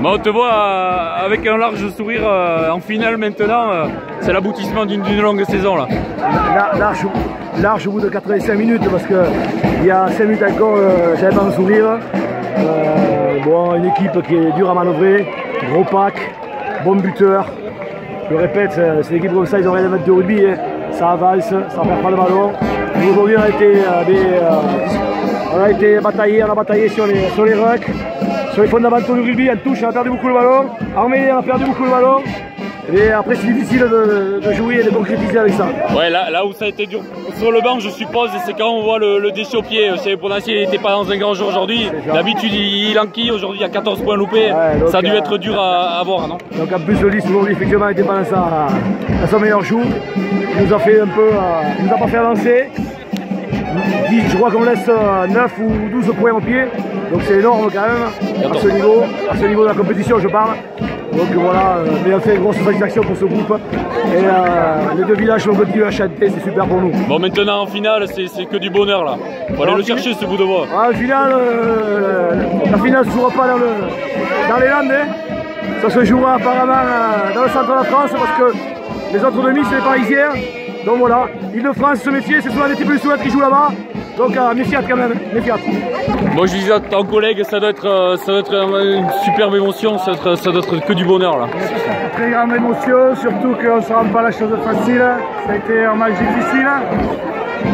Bon, on te voit avec un large sourire en finale maintenant. C'est l'aboutissement d'une longue saison là. Large au bout de 85 minutes parce que il y a 5 minutes encore, j'avais pas un sourire. Bon, une équipe qui est dure à manœuvrer, gros pack, bon buteur. Je le répète, c'est une équipe comme ça, ils ont rien à mettre de rugby, hein. Ça avance, ça perd pas le ballon. Aujourd'hui, on a été bataillé, on a bataillé sur les rucks, sur les fondamentaux du rugby. En touche, on a perdu beaucoup le ballon. En mêlée, on a perdu beaucoup le ballon. Et après, c'est difficile de jouer et de concrétiser avec ça. Ouais, là où ça a été dur sur le banc, je suppose, c'est quand on voit le déchet au pied. Ponassi n'était pas dans un grand jour aujourd'hui. D'habitude, il enquille. Aujourd'hui, il y a 14 points loupés. Ouais, donc, ça a dû être dur à voir, non? Donc, en plus, le liste aujourd'hui, effectivement, n'était pas dans son meilleur jour. Il nous a fait un peu. Il nous a pas fait avancer. Je crois qu'on laisse 9 ou 12 points au pied. Donc, c'est énorme quand même. À ce niveau de la compétition, je parle. Donc voilà, mais on fait une grosse satisfaction pour ce groupe. Et les deux villages vont continuer à chanter, c'est super pour nous. Bon, maintenant en finale, c'est que du bonheur là. On va aller le chercher ce bout de bois. En finale, la finale ne se jouera pas dans les Landes. Hein. Ça se jouera apparemment dans le centre de la France parce que les autres demi, c'est les Parisiens. Donc voilà, Île-de-France, ce métier, c'est souvent des types de Souette qui jouent là-bas. Donc méfiate quand même, méfiate. Bon, je disais à ton collègue, ça doit être une superbe émotion, ça doit être que du bonheur là. Très grande émotion, surtout qu'on ne se rend pas la chose facile. Ça a été un match difficile.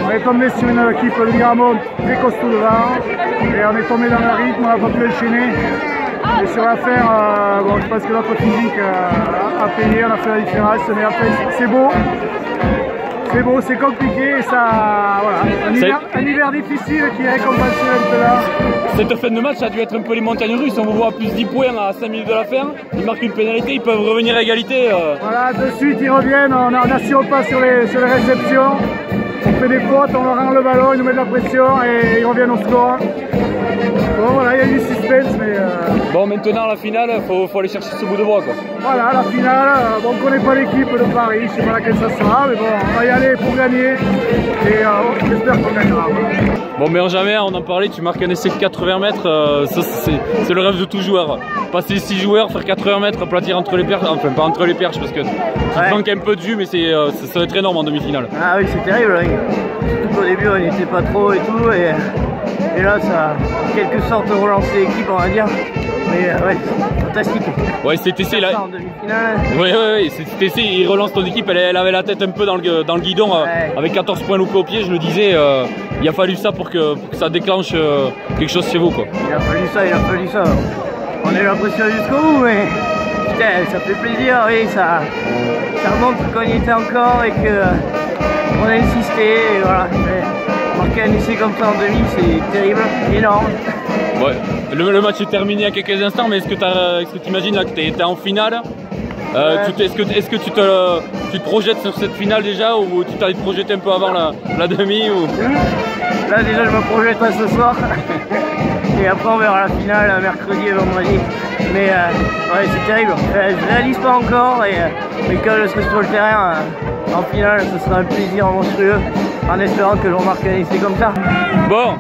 On est tombé sur une équipe de Gramont très costaud devant. Et on est tombé dans le rythme, on n'a pas pu enchaîner. Et sur l'affaire, bon, je pense que notre physique a payé, on a fait la différence. Mais après, c'est beau. C'est beau, c'est compliqué, ça, voilà. Un hiver difficile qui est récompensé maintenant. Cette fin de match a dû être un peu les montagnes russes. On vous voit à plus 10 points à 5 minutes de la fin. Ils marquent une pénalité, ils peuvent revenir à égalité. Voilà, de suite ils reviennent, on n'assure pas sur les réceptions. On fait des fautes, on leur rend le ballon, ils nous mettent de la pression et ils reviennent au score. Bon voilà, il y a du suspense, mais... Bon, maintenant la finale, faut aller chercher ce bout de bois quoi. Voilà, la finale, bon, on ne connaît pas l'équipe de Paris, je ne sais pas laquelle ça sera, mais bon, on va y aller pour gagner et j'espère qu'on gagnera. Bon, mais en jamais, on en parlait, tu marques un essai de 80 mètres, c'est le rêve de tout joueur. Passer 6 joueurs, faire 80 mètres, aplatir entre les perches, enfin pas entre les perches parce que tu manques un peu de vue, mais ça va être énorme en demi-finale. Ah oui, c'est terrible, hein. Surtout qu'au début on n'était pas trop et tout, et là ça a en quelque sorte relancé l'équipe, on va dire. Mais ouais, fantastique. Ouais, cet essai là. En demi-finale. Ouais, cet essai, il relance ton équipe, elle avait la tête un peu dans le guidon, avec 14 points loupés au pied, je le disais, il a fallu ça pour que ça déclenche quelque chose chez vous quoi. Il a fallu ça. On a eu l'impression jusqu'au bout, mais putain, ça fait plaisir, oui, ça remonte qu'on y était encore et qu'on a insisté, et voilà. Marquer un essai comme ça en demi, c'est terrible, énorme. Ouais, le match est terminé il y a quelques instants, mais est-ce que tu imagines là que tu es en finale? Est-ce que tu te projettes sur cette finale déjà ou tu t'as projeté un peu avant la demi ou... Là déjà je me projette pas ce soir et après on verra la finale mercredi et vendredi. Mais ouais, c'est terrible, je réalise pas encore mais quand je serai sur le terrain en finale ce sera un plaisir monstrueux en espérant que l'on marque un essai comme ça. Bon,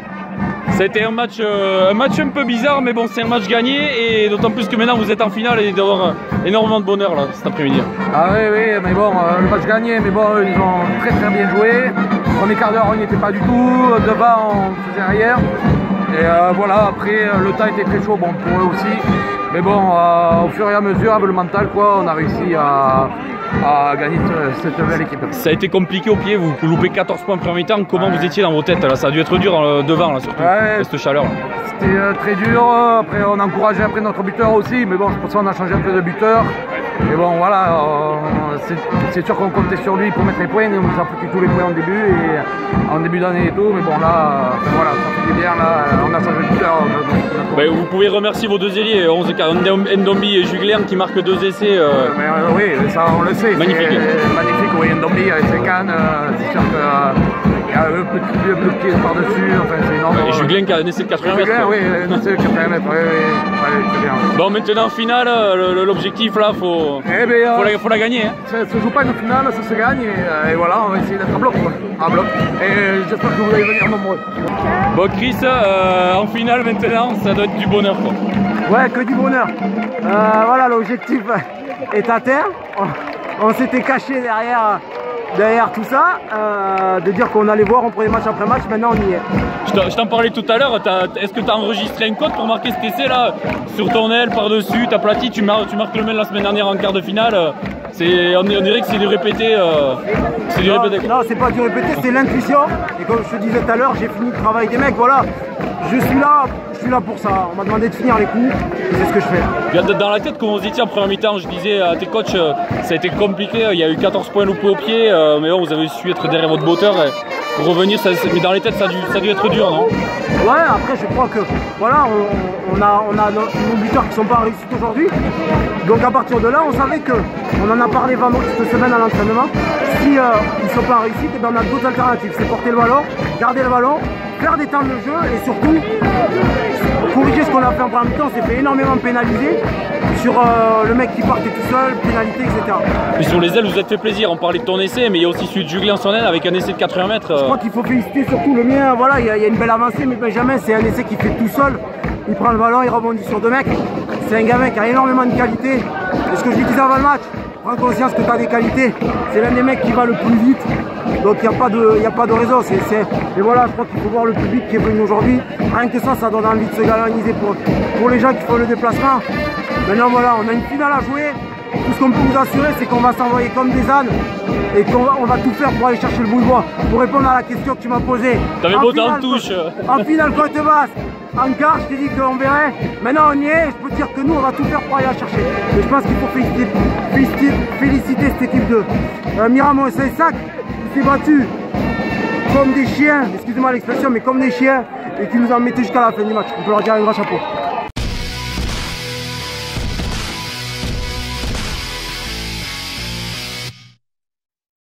c'était un match un peu bizarre, mais bon, c'est un match gagné et d'autant plus que maintenant vous êtes en finale et d'avoir énormément de bonheur là cet après-midi. Ah oui, mais bon, le match gagné, mais bon, ils ont très bien joué. En premier quart d'heure, on n'y était pas du tout. Devant, on faisait rien. Et voilà, après, le temps était très chaud, bon, pour eux aussi. Mais bon, au fur et à mesure, avec le mental, quoi, on a réussi à gagner cette belle équipe. Ça a été compliqué au pied, vous loupez 14 points en première mi-temps. Comment vous étiez dans vos têtes là? Ça a dû être dur devant là, surtout, cette chaleur là. C'était très dur. Après, on a encouragé après notre buteur aussi, mais bon, c'est pour ça qu'on a changé un peu de buteur. Mais bon, voilà, c'est sûr qu'on comptait sur lui pour mettre les points. On nous a foutu tous les points en début d'année et tout. Mais bon, là, voilà, ça fait bien. Là, on a changé de buteur. Vous pouvez remercier vos deux ailiers, Ndombi et Jugléan qui marquent 2 essais. Oui, ça on le sait. Magnifique. Magnifique, oui, Ndombi avec ses cannes. C'est sûr que Il y a le petit pied par-dessus, enfin c'est énorme. Et Juglien qui a un essai de 80 mètres. Oui, un essai de 80 mètres, oui, très bien. Bon, maintenant en finale, l'objectif là, faut la gagner. Hein. Ça ne se joue pas une finale, ça se gagne et voilà, on va essayer d'être à bloc. À bloc. Et j'espère que vous allez venir nombreux. Bon Chris, en finale maintenant, ça doit être du bonheur quoi. Ouais, que du bonheur. Voilà, l'objectif est atteint. On s'était caché derrière tout ça, de dire qu'on allait voir, on prenait match après match, maintenant on y est. Je t'en parlais tout à l'heure, est-ce que tu as enregistré un code pour marquer cet essai là? Sur ton aile, par-dessus, tu aplatis, tu marques le même la semaine dernière en quart de finale. On dirait que c'est du répété. Non, c'est pas du répété, c'est l'intuition. Et comme je te disais tout à l'heure, j'ai fini le travail des mecs, voilà. Je suis là pour ça. On m'a demandé de finir les coups, et c'est ce que je fais. Dans la tête, comme on se dit en première mi-temps, je disais à tes coachs, ça a été compliqué, il y a eu 14 points loupés au pied, mais bon, vous avez su être derrière votre moteur pour revenir, mais dans les têtes, ça a dû être dur, non? Ouais, après je crois que voilà, on a nos buteurs qui sont pas en réussite aujourd'hui. Donc à partir de là, on savait que, on en a parlé vendredi cette semaine à l'entraînement, si ils sont pas en réussite, et bien on a d'autres alternatives, c'est porter le ballon, garder le ballon, faire des temps de jeu et surtout corriger ce qu'on a fait en première mi-temps. On s'est fait énormément pénaliser sur le mec qui partait tout seul, pénalité, etc. Et sur les ailes, vous êtes fait plaisir. On parlait de ton essai, mais il y a aussi celui de Juglien en son aile avec un essai de 80 mètres. Je crois qu'il faut féliciter surtout le mien. Voilà, il y a une belle avancée, mais Benjamin, c'est un essai qu'il fait tout seul. Il prend le ballon, il rebondit sur deux mecs. C'est un gamin qui a énormément de qualité. Et ce que je lui disais avant le match, prends conscience que tu as des qualités. C'est l'un des mecs qui va le plus vite. Donc il n'y a pas de raison. Et voilà, je crois qu'il faut voir le public qui est venu aujourd'hui. Rien que ça donne envie de se galvaniser pour les gens qui font le déplacement. Maintenant voilà, on a une finale à jouer. Tout ce qu'on peut vous assurer, c'est qu'on va s'envoyer comme des ânes et qu'on va tout faire pour aller chercher le bout de bois. Pour répondre à la question que tu m'as posée. T'avais beau en touche. En finale, côte basse, en quart, je t'ai dit qu'on verrait. Maintenant on y est, je peux te dire que nous, on va tout faire pour aller la chercher. Et je pense qu'il faut féliciter cette équipe de Miramont et Saint-Sac qui s'est battu comme des chiens, excusez-moi l'expression, mais comme des chiens, et qui nous ont mis jusqu'à la fin du match. On peut leur dire un grand chapeau.